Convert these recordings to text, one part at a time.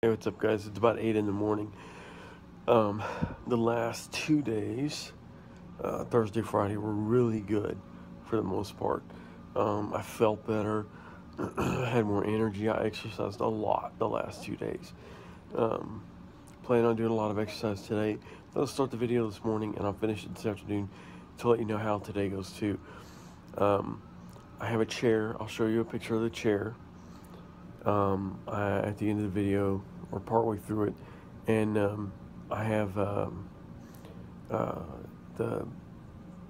Hey, what's up, guys? It's about 8 in the morning. The last 2 days, Thursday, Friday, were really good for the most part. I felt better. I had more energy. I exercised a lot the last 2 days. Um, Plan on doing a lot of exercise today. I'll start the video this morning and I'll finish it this afternoon to let you know how today goes too. I have a chair. I'll show you a picture of the chair at the end of the video or partway through it, and I have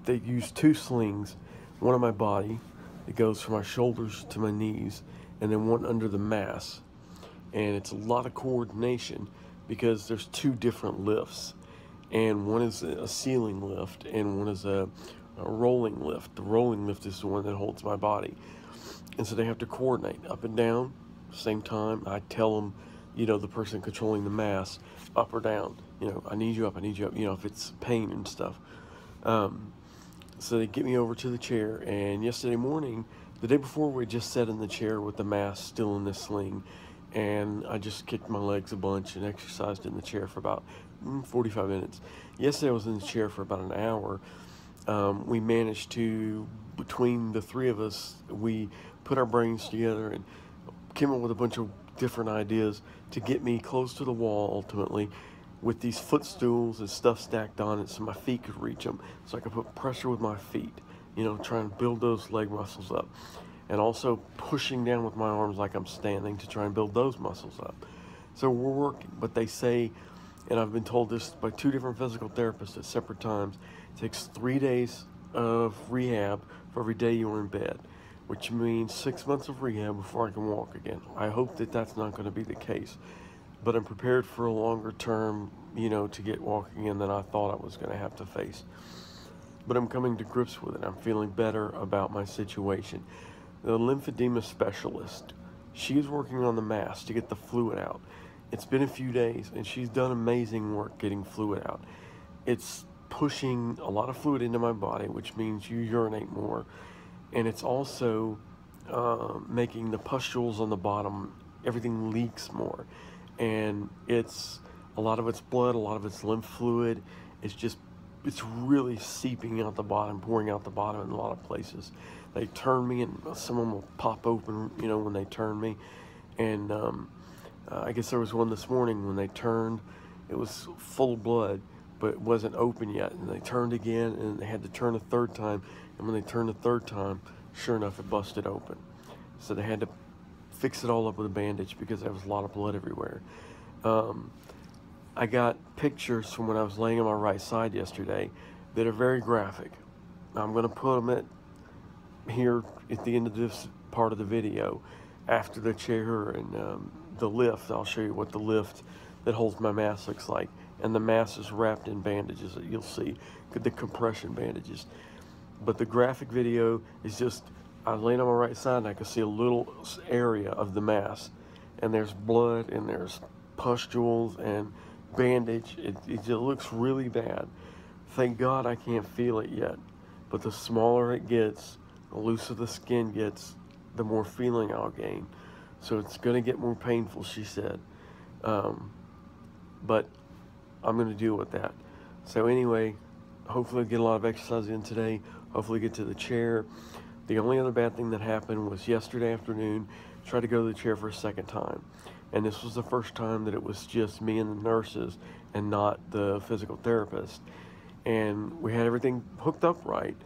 they use two slings, one on my body that goes from my shoulders to my knees, and then one under the mass, and it's a lot of coordination because there's two different lifts, and one is a ceiling lift and one is a rolling lift. The rolling lift is the one that holds my body, and so they have to coordinate up and down same time. I tell them, the person controlling the mass, up or down, I need you up, if it's pain and stuff. So they get me over to the chair, and yesterday morning, the day before, we just sat in the chair with the mass still in the sling, and I just kicked my legs a bunch and exercised in the chair for about 45 minutes. Yesterday I was in the chair for about an hour. We managed to, between the three of us, we put our brains together and came up with a bunch of different ideas to get me close to the wall ultimately, with these footstools and stuff stacked on it so my feet could reach them, so I could put pressure with my feet, try and build those leg muscles up, and also pushing down with my arms like I'm standing to try and build those muscles up. So we're working, but they say, and I've been told this by two different physical therapists at separate times, it takes 3 days of rehab for every day you're in bed, which means 6 months of rehab before I can walk again. I hope that that's not going to be the case, but I'm prepared for a longer term, to get walking again than I thought I was going to have to face. But I'm coming to grips with it. I'm feeling better about my situation. The lymphedema specialist, she's working on the mass to get the fluid out. It's been a few days, and she's done amazing work getting fluid out. It's pushing a lot of fluid into my body, which means you urinate more. And it's also making the pustules on the bottom, everything leaks more. And it's a lot of it's blood, a lot of it's lymph fluid. It's really seeping out the bottom, pouring out the bottom in a lot of places. They turn me, and some of them will pop open, when they turn me. And I guess there was one this morning when they turned. It was full of blood, but it wasn't open yet. And they turned again, and they had to turn a third time. And when they turned the third time, sure enough, it busted open. So they had to fix it all up with a bandage because there was a lot of blood everywhere. I got pictures from when I was laying on my right side yesterday that are very graphic. I'm going to put them here at the end of this part of the video after the chair and the lift. I'll show you what the lift that holds my mass looks like. And the mass is wrapped in bandages that you'll see, the compression bandages. But the graphic video is just, I was laying on my right side and I could see a little area of the mass, and there's blood and there's pustules and bandage. It looks really bad. Thank God I can't feel it yet, but the smaller it gets, the looser the skin gets, the more feeling I'll gain. So it's going to get more painful, she said. But I'm going to deal with that. So anyway, hopefully I get a lot of exercise in today. Hopefully get to the chair. The only other bad thing that happened was yesterday afternoon, tried to go to the chair for a second time. And this was the first time that it was just me and the nurses and not the physical therapist. And we had everything hooked up right.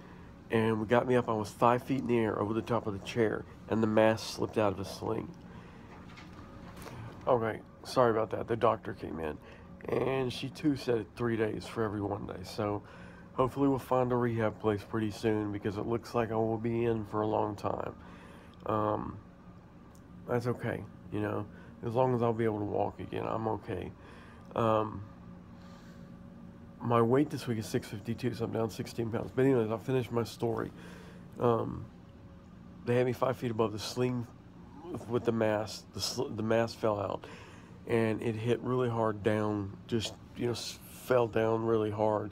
And we got me up. I was 5 feet in the air over the top of the chair, and the mass slipped out of a sling. Okay, sorry about that. The doctor came in, and she too said 3 days for every 1 day. So hopefully we'll find a rehab place pretty soon, because it looks like I will be in for a long time. That's okay, as long as I'll be able to walk again, I'm okay. My weight this week is 652, so I'm down 16 pounds. But anyways, I'll finish my story. They had me 5 feet above the sling with the mass. The mass fell out, and it hit really hard down, just, fell down really hard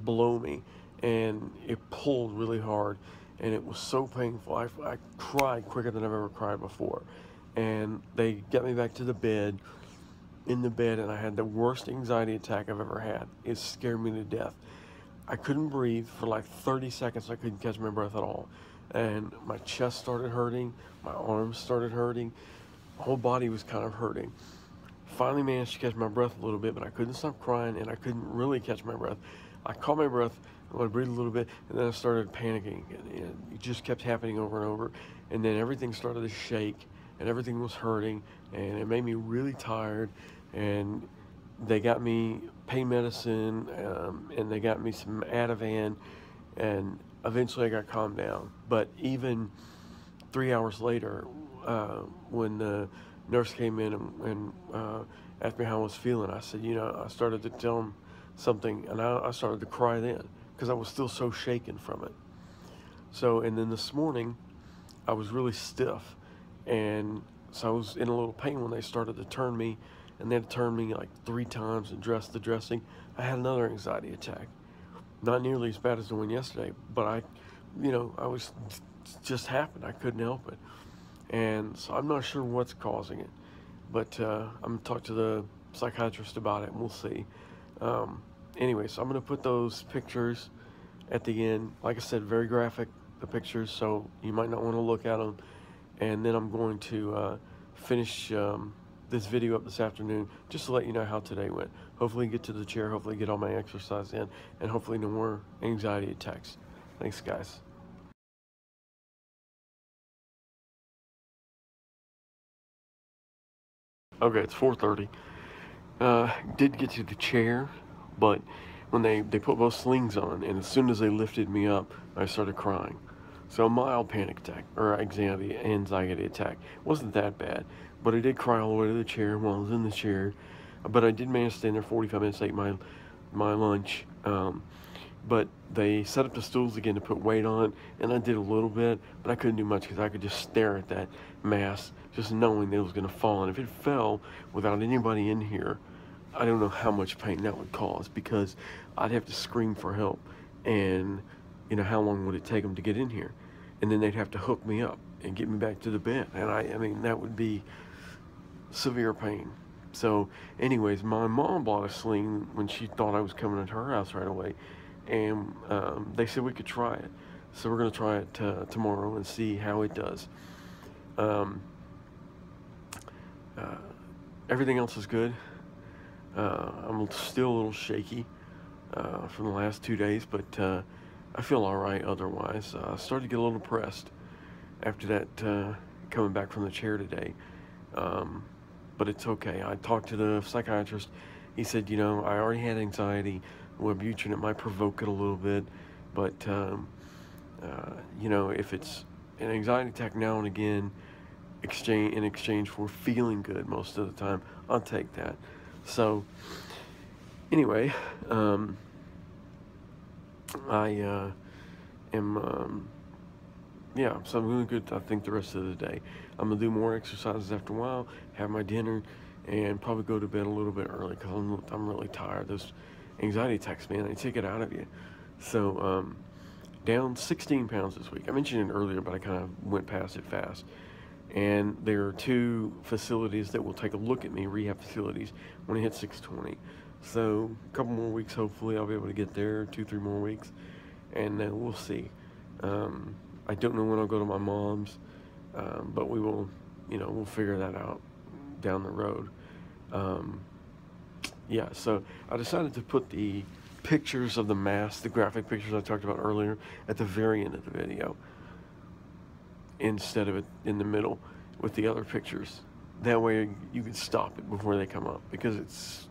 below me, and it pulled really hard, and it was so painful. I cried quicker than I've ever cried before. And they got me back to the bed, in the bed, and I had the worst anxiety attack I've ever had. It scared me to death. I couldn't breathe for like 30 seconds. I couldn't catch my breath at all. And my chest started hurting. My arms started hurting. My whole body was kind of hurting. Finally managed to catch my breath a little bit, but I couldn't stop crying, and I couldn't really catch my breath. I caught my breath, I breathed a little bit, and then I started panicking. And it just kept happening over and over. And then everything started to shake, and everything was hurting, and it made me really tired. And they got me pain medicine, and they got me some Ativan, and eventually I got calmed down. But even 3 hours later, when the nurse came in and asked me how I was feeling, I said, I started to tell him something, and I started to cry then because I was still so shaken from it. So, and then this morning, I was really stiff, and so I was in a little pain when they started to turn me, and they had to turn me like 3 times and dress the dressing. I had another anxiety attack. Not nearly as bad as the one yesterday, but I was just happened. I couldn't help it. And so I'm not sure what's causing it, but I'm going to talk to the psychiatrist about it, and we'll see. Anyway, so I'm going to put those pictures at the end. Like I said, very graphic, the pictures, so you might not want to look at them. And then I'm going to finish this video up this afternoon just to let you know how today went. Hopefully get to the chair, hopefully get all my exercise in, and hopefully no more anxiety attacks. Thanks, guys. Okay, it's 4:30. Did get to the chair, but when they put both slings on, and as soon as they lifted me up, I started crying. So a mild panic attack, or anxiety attack. Wasn't that bad, but I did cry all the way to the chair while I was in the chair. But I did manage to stay in there 45 minutes to eat my lunch. But they set up the stools again to put weight on, and I did a little bit, but I couldn't do much because I could just stare at that mass, just knowing that it was going to fall. And if it fell without anybody in here, I don't know how much pain that would cause, because I'd have to scream for help. And, how long would it take them to get in here? And then they'd have to hook me up and get me back to the bed. And I mean, that would be severe pain. So anyways, my mom bought a sling when she thought I was coming to her house right away. And they said we could try it. So we're going to try it tomorrow and see how it does. Everything else is good. I'm still a little shaky from the last 2 days, but I feel all right otherwise. I started to get a little depressed after that coming back from the chair today. But it's okay. I talked to the psychiatrist. He said, I already had anxiety. Wellbutrin, it might provoke it a little bit, but if it's an anxiety attack now and again, in exchange for feeling good most of the time, I'll take that. So anyway, I am so I'm doing good, I think, the rest of the day. I'm gonna do more exercises after a while, have my dinner, and probably go to bed a little bit early because I'm really tired. Those anxiety attacks, man, they take it out of you. So down 16 pounds this week. I mentioned it earlier, but I kind of went past it fast. And there are 2 facilities that will take a look at me, rehab facilities, when I hit 620. So a couple more weeks, hopefully I'll be able to get there, 2-3 more weeks, and then we'll see. I don't know when I'll go to my mom's, but we will, we'll figure that out down the road. So I decided to put the pictures of the mass, the graphic pictures I talked about earlier, at the very end of the video, instead of it in the middle with the other pictures. That way you can stop it before they come up, because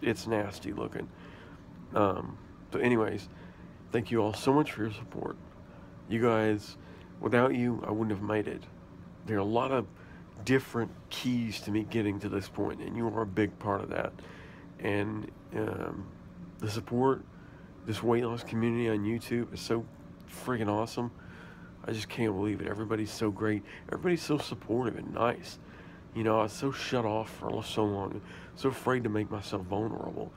it's nasty looking. So anyways, thank you all so much for your support. You guys, without you, I wouldn't have made it. There are a lot of different keys to me getting to this point, and you are a big part of that. And the support, this weight loss community on YouTube is so freaking awesome. I just can't believe it. Everybody's so great. Everybody's so supportive and nice. I was so shut off for so long, so afraid to make myself vulnerable.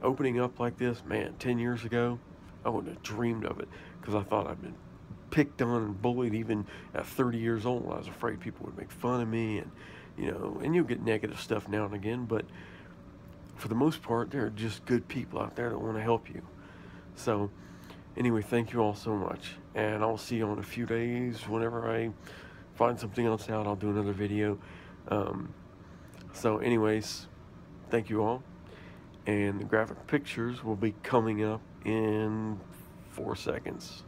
Opening up like this, man, 10 years ago, I wouldn't have dreamed of it, because I thought I'd been picked on and bullied even at 30 years old. I was afraid people would make fun of me, and and you'll get negative stuff now and again, but for the most part, there are just good people out there that want to help you. So anyway, thank you all so much, and I'll see you in a few days. Whenever I find something else out, I'll do another video. So anyways, thank you all, and the graphic pictures will be coming up in 4 seconds.